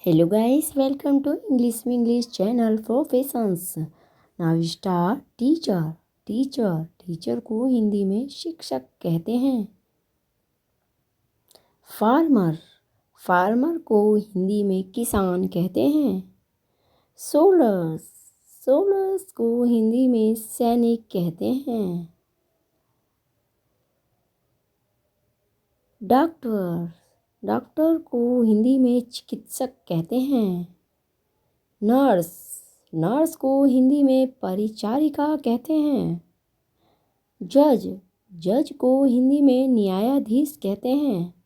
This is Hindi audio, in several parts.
Hello guys, welcome to English channel for Fashions. Now start teacher. Teacher को हिंदी में शिक्षक कहते हैं। फार्मर को हिंदी में किसान कहते हैं। सोल्जर्स को हिंदी में सैनिक कहते हैं। डॉक्टर को हिंदी में चिकित्सक कहते हैं। नर्स को हिंदी में परिचारिका कहते हैं। जज को हिंदी में न्यायाधीश कहते हैं।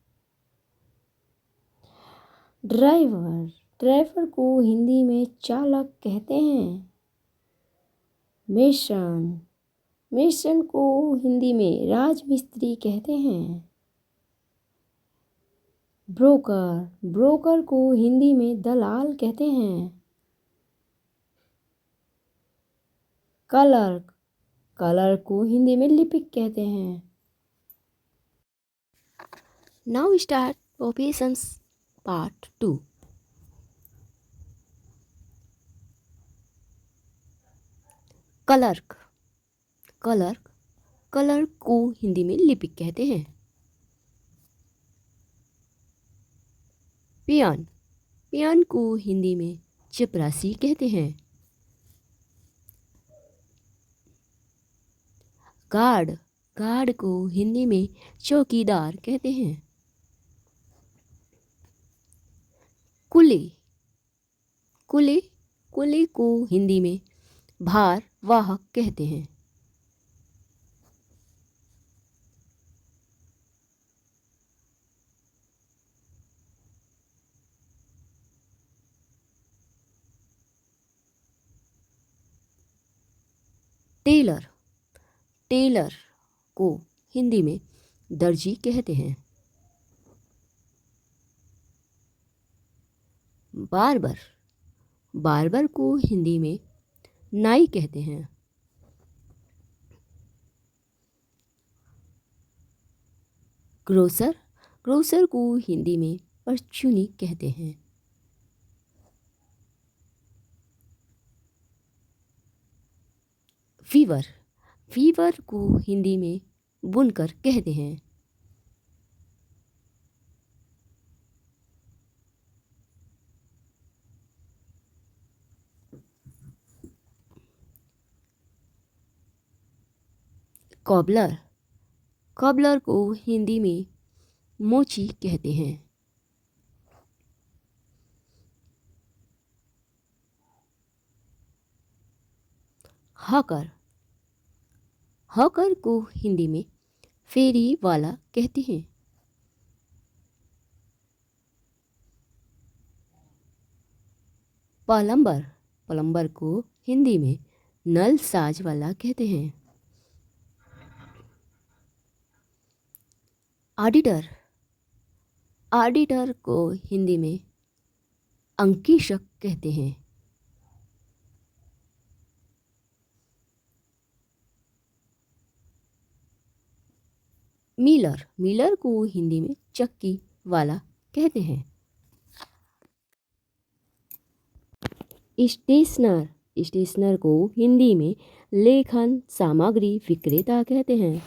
ड्राइवर को हिंदी में चालक कहते हैं। मेसन को हिंदी में राजमिस्त्री कहते हैं। ब्रोकर को हिंदी में दलाल कहते हैं। कलर को हिंदी में लिपिक कहते हैं। Now start professions part 2। Clerk को हिंदी में लिपिक कहते हैं। पियान को हिंदी में चपरासी कहते हैं। गार्ड को हिंदी में चौकीदार कहते हैं। कुली को हिंदी में भार वाहक कहते हैं। टेलर को हिंदी में दर्जी कहते हैं। बार्बर को हिंदी में नाई कहते हैं। ग्रोसर को हिंदी में परचूनी कहते हैं। वीवर को हिंदी में बुनकर कहते हैं। कॉबलर को हिंदी में मोची कहते हैं। हॉकर को हिंदी में फेरी वाला कहते हैं। प्लम्बर को हिंदी में नल साज वाला कहते हैं। ऑडिटर को हिंदी में अंकेशक कहते हैं। मिलर को हिंदी में चक्की वाला कहते हैं। स्टेशनर को हिंदी में लेखन सामग्री विक्रेता कहते हैं।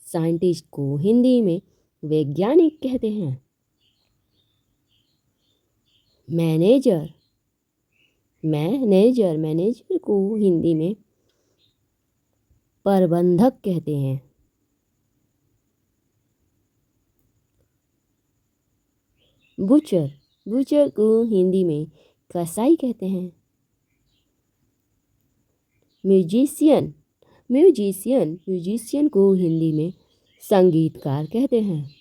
साइंटिस्ट को हिंदी में वैज्ञानिक कहते हैं। मैनेजर को हिंदी में प्रबंधक कहते हैं। बुचर को हिंदी में कसाई कहते हैं। म्यूजिशियन को हिंदी में संगीतकार कहते हैं।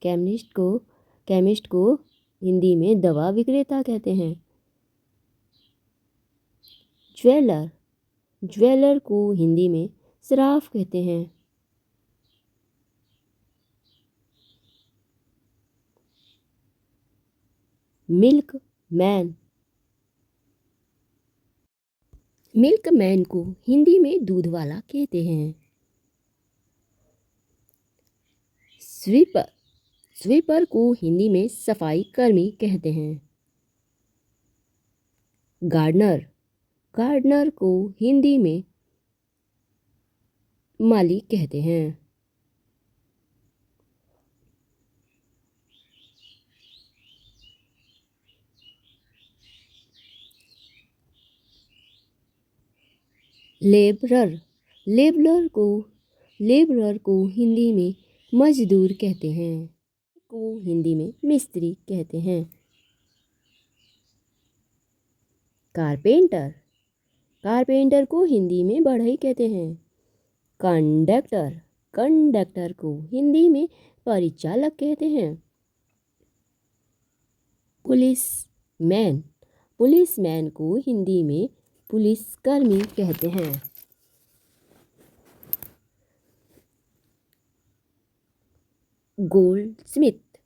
केमिस्ट को हिंदी में दवा विक्रेता कहते हैं। ज्वेलर को हिंदी में सराफ कहते हैं। मिल्कमैन मिल्कमैन को हिंदी में दूध वाला कहते हैं। स्वीपर, स्वीपर को हिंदी में सफाई कर्मी कहते हैं। गार्डनर, गार्डनर को हिंदी में माली कहते हैं। लेबरर, लेबरर को हिंदी में मजदूर कहते हैं। को हिंदी में मिस्त्री कहते हैं। कारपेंटर, कारपेंटर को हिंदी में बढ़ई कहते हैं। कंडक्टर, कंडक्टर को हिंदी में परिचालक कहते हैं। पुलिसमैन, पुलिसमैन को हिंदी में पुलिसकर्मी कहते हैं। गोल्डस्मिथ,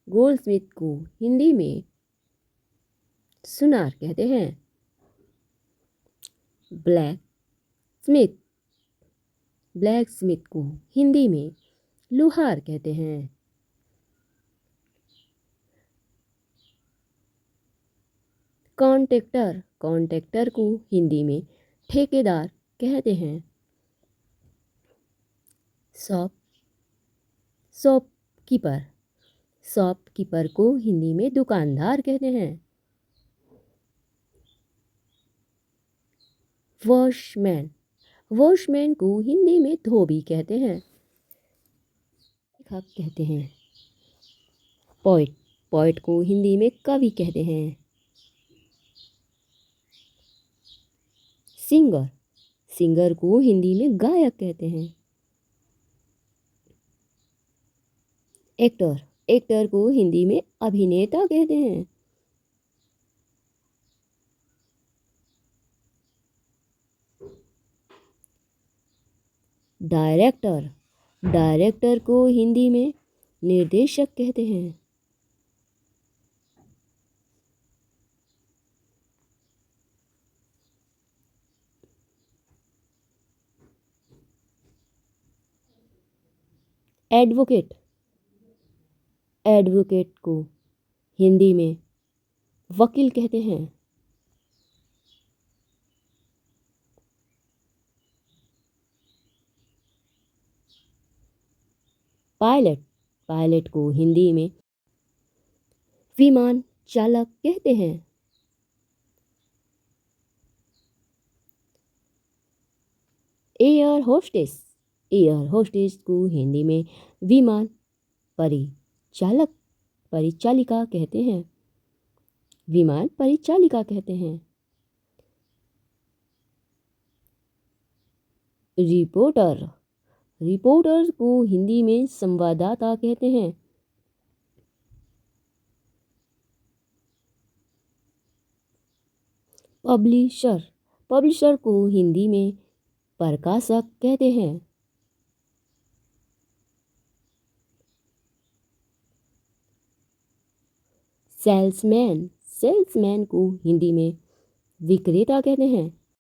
गोल्डस्मिथ को हिंदी में सुनार कहते हैं। ब्लैक स्मिथ, ब्लैक स्मिथ को हिंदी में लोहार कहते हैं। कॉन्ट्रैक्टर, कॉन्ट्रैक्टर को हिंदी में ठेकेदार कहते हैं। शॉप, शॉपकीपर, शॉपकीपर को हिंदी में दुकानदार कहते हैं। वॉशमैन, वॉशमैन को हिंदी में धोबी कहते हैं। लेखक कहते हैं। पोइट, पोइट को हिंदी में कवि कहते हैं। सिंगर, सिंगर को हिंदी में गायक कहते हैं। एक्टर, एक्टर को हिंदी में अभिनेता कहते हैं। डायरेक्टर, डायरेक्टर को हिंदी में निर्देशक कहते हैं। एडवोकेट, एडवोकेट को हिंदी में वकील कहते हैं। पायलट, पायलट को हिंदी में विमान चालक कहते हैं। एयर होस्टेस, एयर होस्टेस को हिंदी में विमान परिचालक, परिचालिका कहते हैं। विमान परिचालिका कहते हैं। रिपोर्टर, रिपोर्टर को हिंदी में संवाददाता कहते हैं। पब्लिशर, पब्लिशर को हिंदी में प्रकाशक कहते हैं। सेल्समैन, सेल्समैन को हिंदी में विक्रेता कहते हैं।